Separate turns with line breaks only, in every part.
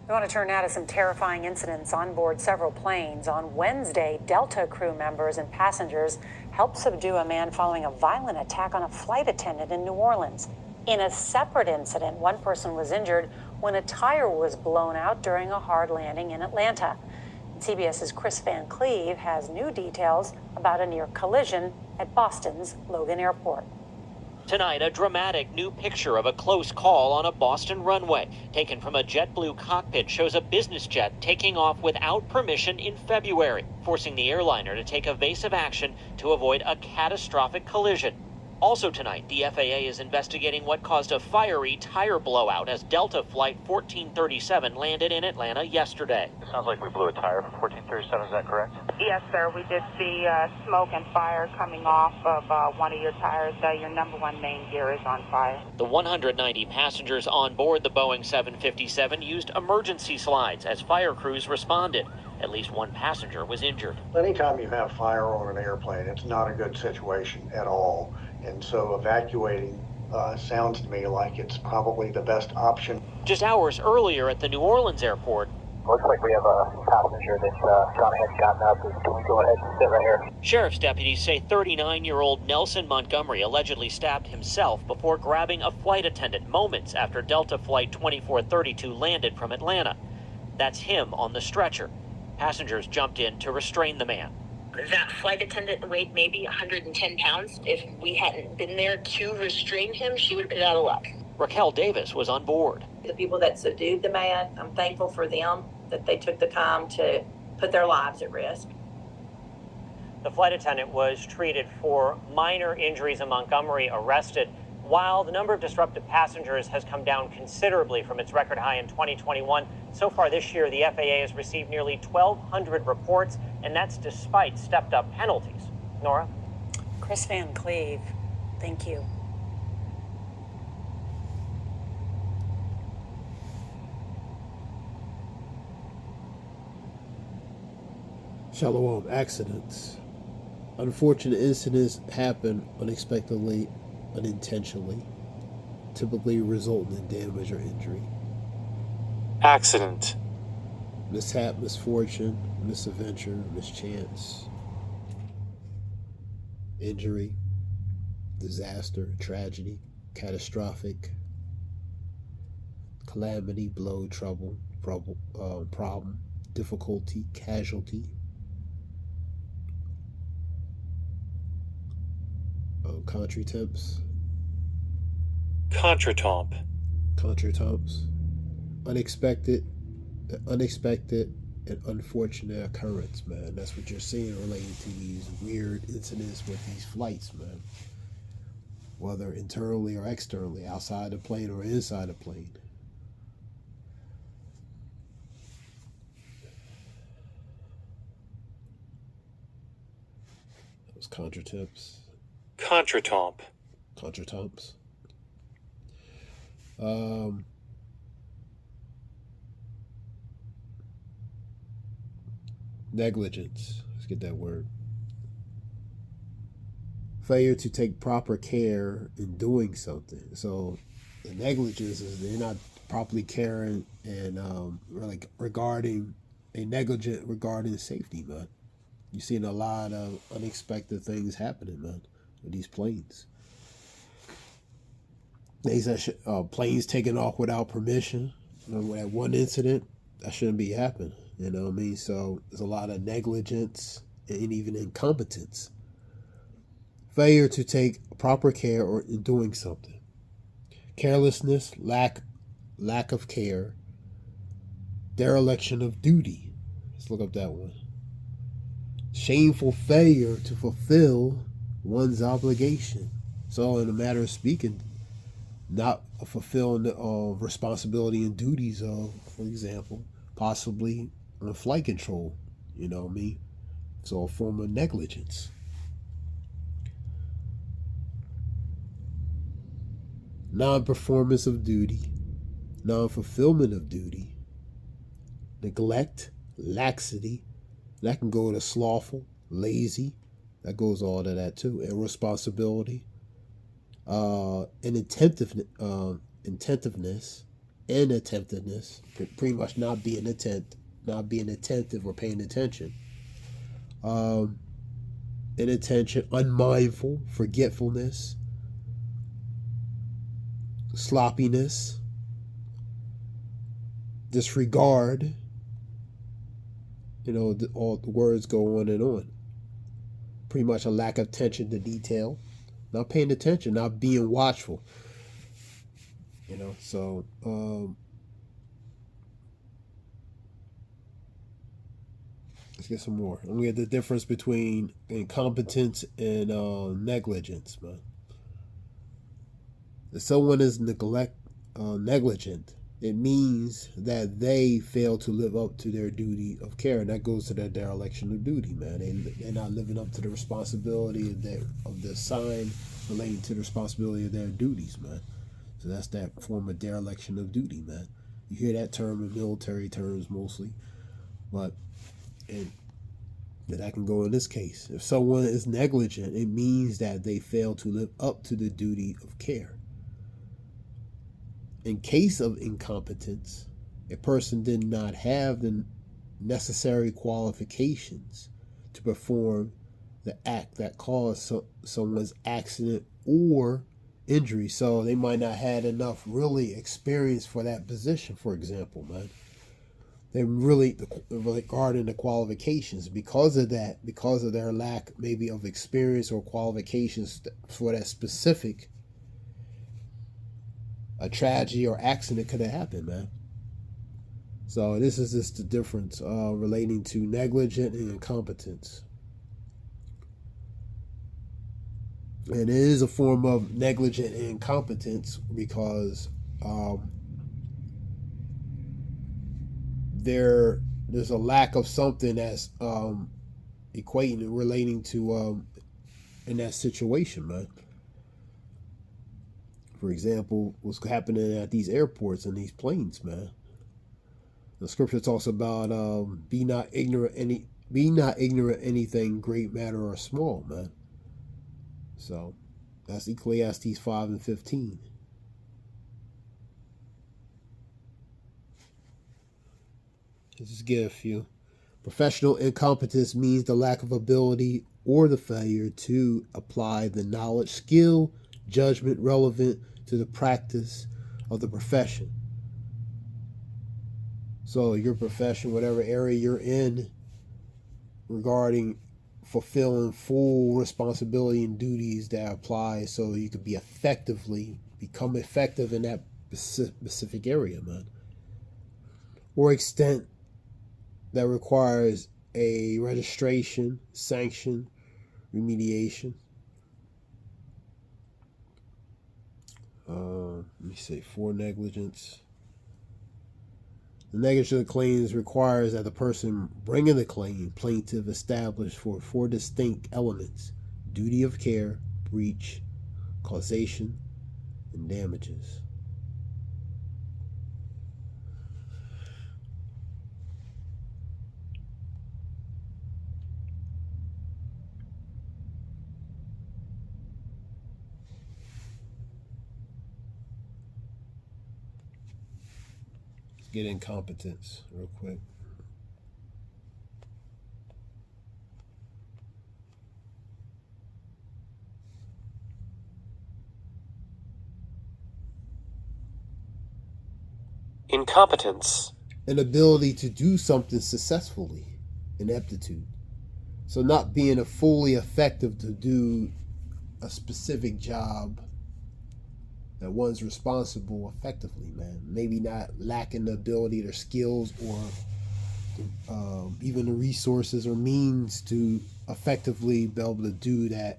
We want to turn now to some terrifying incidents on board several planes. On Wednesday, Delta crew members and passengers helped subdue a man following a violent attack on a flight attendant in New Orleans. In a separate incident, one person was injured when a tire was blown out during a hard landing in Atlanta. CBS's Chris Van Cleve has new details about a near collision at Boston's Logan Airport.
Tonight, a dramatic new picture of a close call on a Boston runway. Taken from a JetBlue cockpit, shows a business jet taking off without permission in February, forcing the airliner to take evasive action to avoid a catastrophic collision. Also tonight, the FAA is investigating what caused a fiery tire blowout as Delta Flight 1437 landed in Atlanta yesterday.
It sounds like we blew a tire for 1437, is that correct?
Yes, sir. We did see smoke and fire coming off of one of your tires. Your number one main gear is on fire.
The 190 passengers on board the Boeing 757 used emergency slides as fire crews responded. At least one passenger was injured.
Anytime you have fire on an airplane, it's not a good situation at all. And so evacuating sounds to me like it's probably the best option.
Just hours earlier at the New Orleans airport,
Looks like we have a passenger that's gone ahead and gotten up. Can we go ahead and sit right here?
sheriff's deputies say 39-year-old Nelson Montgomery allegedly stabbed himself before grabbing a flight attendant moments after Delta Flight 2432 landed from Atlanta. That's him on the stretcher. Passengers jumped in to restrain the man.
That flight attendant weighed maybe 110 pounds. If we hadn't been there to restrain him, she would have been out of luck.
Raquel Davis was on board.
The people that subdued the man, I'm thankful for them that they took the time to put their lives at risk.
The flight attendant was treated for minor injuries in Montgomery, arrested. While the number of disrupted passengers has come down considerably from its record high in 2021, so far this year, the FAA has received nearly 1,200 reports, and that's despite stepped-up penalties. Nora?
Chris Van Cleve, thank you.
Shalom. Accidents. Unfortunate incidents happen unexpectedly, unintentionally, typically resulting in damage or injury.
Accident.
Mishap, misfortune, misadventure, mischance. Injury, disaster, tragedy, catastrophic, calamity, blow, trouble, problem, difficulty, casualty. Contretemps. Contretemps. Unexpected, and unfortunate occurrence, man. That's what you're seeing relating to these weird incidents with these flights, man. Whether internally or externally, outside the plane or inside the plane. Those contretemps. Contretemps. Negligence. Let's get that word. Failure to take proper care in doing something. So the negligence is they're not properly caring and regarding safety, man. You're seeing a lot of unexpected things happening, man, with these planes. Planes taking off without permission. That one incident, that shouldn't be happening. You know what I mean? So there's a lot of negligence and even incompetence. Failure to take proper care or in doing something. Carelessness, lack of care. Dereliction of duty. Let's look up that one. Shameful failure to fulfill one's obligation. So in a matter of speaking, not fulfilling the responsibility and duties of, for example, possibly on flight control, you know what I mean? So a form of negligence. Non-performance of duty, non-fulfillment of duty, neglect, laxity, that can go to slothful, lazy, that goes all to that too, irresponsibility, and intentiveness, inattentiveness, pretty much not being attentive or paying attention. Inattention, unmindful, forgetfulness, sloppiness, disregard. All the words go on and on. Pretty much a lack of attention to detail, not paying attention, not being watchful. So let's get some more. And we have the difference between incompetence and negligence, man. If someone is negligent, it means that they fail to live up to their duty of care, and that goes to their dereliction of duty, man. They're not living up to the responsibility of the sign relating to the responsibility of their duties, man. So that's that form of dereliction of duty, man. You hear that term in military terms mostly, but that can go in this case. If someone is negligent, it means that they fail to live up to the duty of care. In case of incompetence, a person did not have the necessary qualifications to perform the act that caused someone's accident or injury. So they might not had enough really experience for that position, for example, man. They really regarding the qualifications. Because of that, because of their lack maybe of experience or qualifications for that specific, a tragedy or accident could have happened, man. So this is just the difference relating to negligent and incompetence. And it is a form of negligent and incompetence because there's a lack of something that's equating and relating to in that situation, man. For example, what's happening at these airports and these planes, man. The scripture talks about be not ignorant anything great, matter, or small, man. So that's Ecclesiastes 5:15. Let's just get a few. Professional incompetence means the lack of ability or the failure to apply the knowledge, skill, judgment relevant to the practice of the profession. So your profession, whatever area you're in, regarding fulfilling full responsibility and duties that apply so you could become effective in that specific area, man. Or extent that requires a registration, sanction, remediation. Let me say for negligence. The negligent claims requires that the person bringing the claim, plaintiff, establish for 4 distinct elements: duty of care, breach, causation, and damages. Get incompetence real quick.
Incompetence.
An ability to do something successfully, ineptitude. So not being fully effective to do a specific job that one's responsible effectively, man. Maybe not lacking the ability or skills or even the resources or means to effectively be able to do that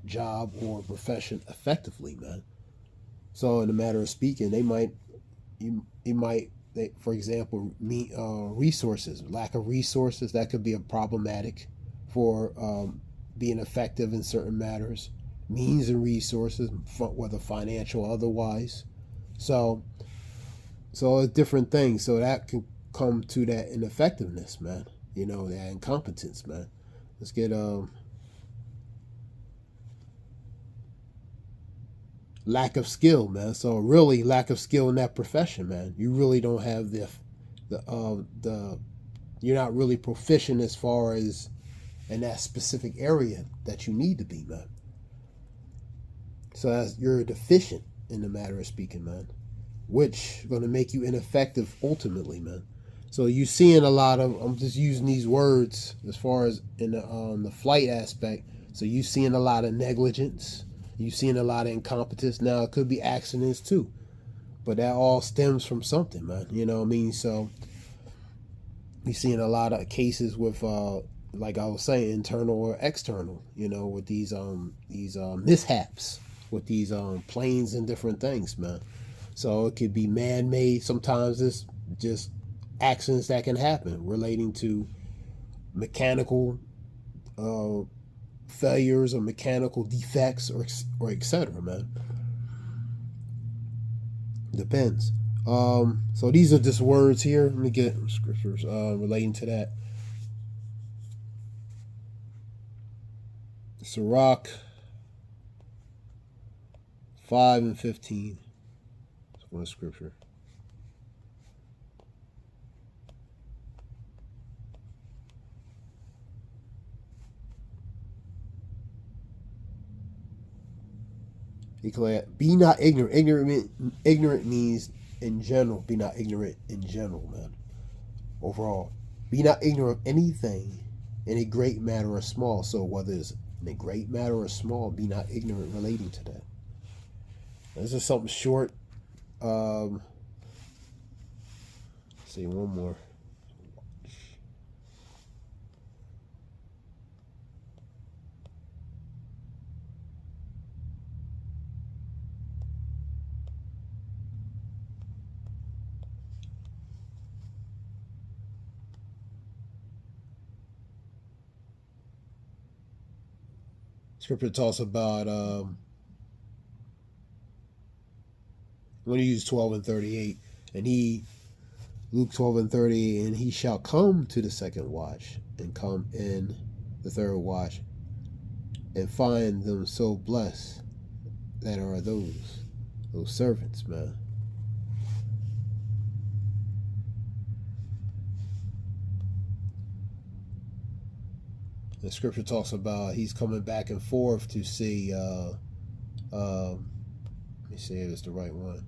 job or profession effectively, man. So in a matter of speaking, for example, resources, lack of resources, that could be a problematic for being effective in certain matters. Means and resources, whether financial or otherwise. So it's different things. So that can come to that ineffectiveness, man. That incompetence, man. Let's get lack of skill, man. So really, lack of skill in that profession, man. You really don't have the you're not really proficient as far as in that specific area that you need to be, man. So you're deficient in the matter of speaking, man, which is going to make you ineffective ultimately, man. So you're seeing a lot of, I'm just using these words as far as in the flight aspect. So you're seeing a lot of negligence. You're seeing a lot of incompetence. Now, it could be accidents too, but that all stems from something, man. You know what I mean? So you're seeing a lot of cases with, like I was saying, internal or external, you know, with these mishaps with these planes and different things, man. So it could be man-made. Sometimes it's just accidents that can happen relating to mechanical failures or mechanical defects or etc., man. Depends. So these are just words here. Let me get scriptures relating to that. Sirach 5:15. That's one scripture. Declare, be not ignorant. Ignorant means in general. Be not ignorant in general, man. Overall, be not ignorant of anything in a great matter or small. So whether it's in a great matter or small, be not ignorant relating to that. This is something short. Let's see, one more. Scripture talks about when you use 12 and 38, and Luke 12 and 30, and he shall come to the second watch and come in the third watch and find them so blessed that are those servants, man. The scripture talks about he's coming back and forth to see let me see if it's the right one.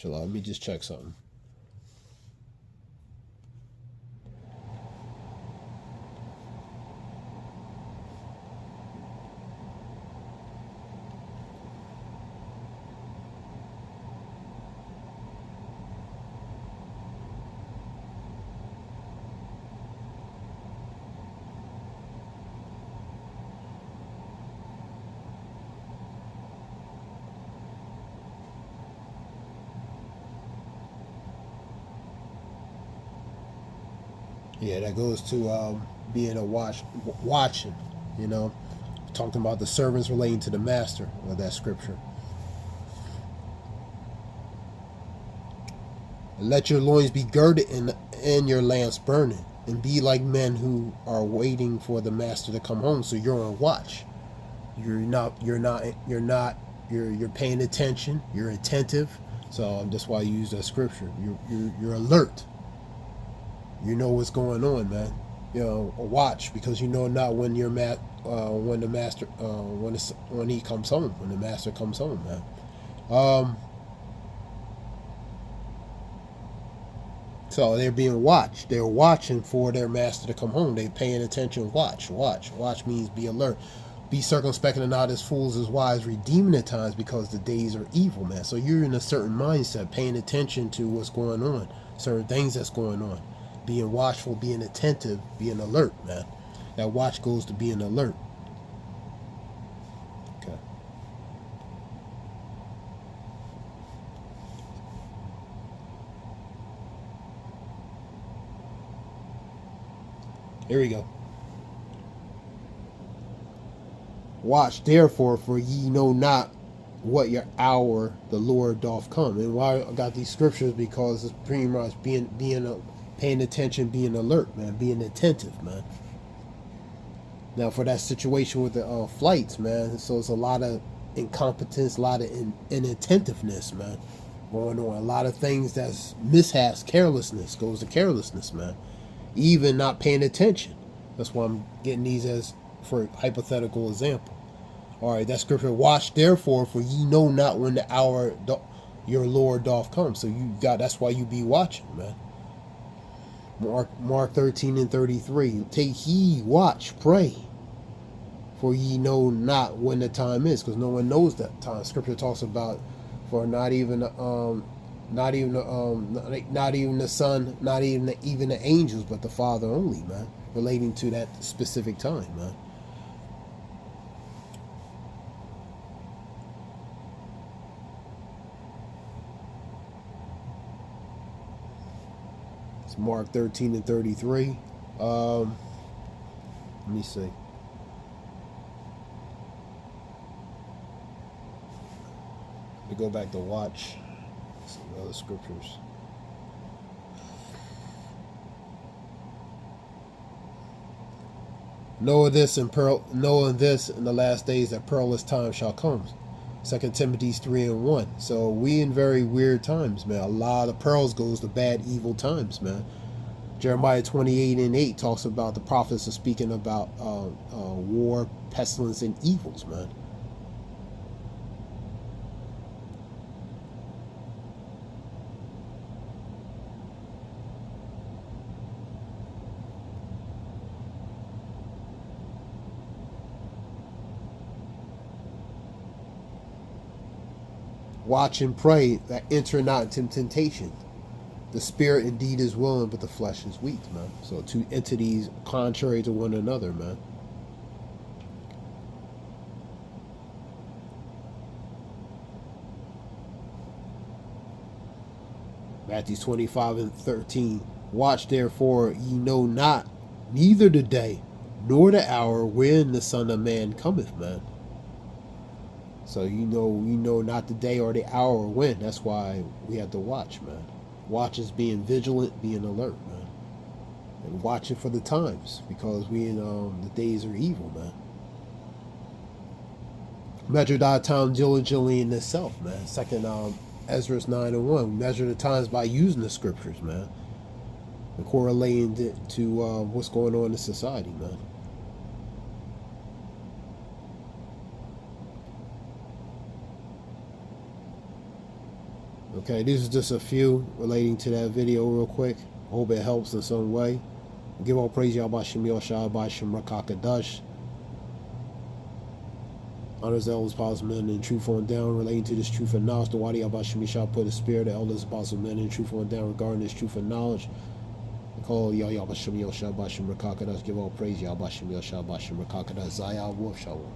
Let me just check something. Yeah, that goes to being a watching, you know, talking about the servants relating to the master of that scripture. Let your loins be girded and your lamps burning, and be like men who are waiting for the master to come home. So you're on watch. You're paying attention. You're attentive. So that's why I use that scripture. You're alert. You know what's going on, man. You know, watch, because you know not when when the master when he comes home, when the master comes home, man. So they're being watched. They're watching for their master to come home. They're paying attention. Watch means be alert. Be circumspect and not as fools as wise, redeeming the times, because the days are evil, man. So you're in a certain mindset, paying attention to what's going on, certain things that's going on. Being watchful, being attentive, being alert, man. That watch goes to being alert. Okay. Here we go. Watch therefore, for ye know not what your hour the Lord doth come. And why I got these scriptures, because it's pretty much paying attention, being alert, man, being attentive, man. Now for that situation with the flights, man, so it's a lot of incompetence, a lot of inattentiveness, man, going on. A lot of things that's mishaps, carelessness goes to carelessness, man. Even not paying attention. That's why I'm getting these as for a hypothetical example. All right, that scripture, watch therefore, for ye know not when the hour your Lord doth come. So that's why you be watching, man. Mark 13:33. Take heed, watch, pray, for ye know not when the time is, because no one knows that time. Scripture talks about for not even the Son, not even the angels, but the Father only, man, relating to that specific time, man. It's Mark 13:33. Let me see. We go back to watch some other scriptures. Know this in the last days that perilous times shall come. 2 Timothy 3:1. So we in very weird times, man. A lot of pearls goes to bad, evil times, man. Jeremiah 28:8 talks about the prophets are speaking about war, pestilence, and evils, man. Watch and pray that enter not into temptation. The spirit indeed is willing, but the flesh is weak, man. So two entities contrary to one another, man. Matthew 25:13. Watch therefore, ye know not neither the day nor the hour when the Son of Man cometh, man. So you know not the day or the hour when. That's why we have to watch, man. Watch is being vigilant, being alert, man. And watching for the times, because we in the days are evil, man. Measure thy time diligently in itself, man. Second Ezra 9:1. Measure the times by using the scriptures, man. And correlating it to what's going on in society, man. Okay, these are just a few relating to that video real quick. Hope it helps in some way. Give all praise Yahweh Shem Yoshai Shem Rakakadash. Honors the elders, apostles, men, and truth on down relating to this truth and knowledge. The Wadi Yahweh Shem Yishai put the spirit, the elders, apostles, men, and truth on down regarding this truth and knowledge. We call Yahweh Shem Yoshai Shem Rakakadash. Give all praise Yahweh Shem Yoshai Shem Rakakadash. Zayah Wolf Shalom.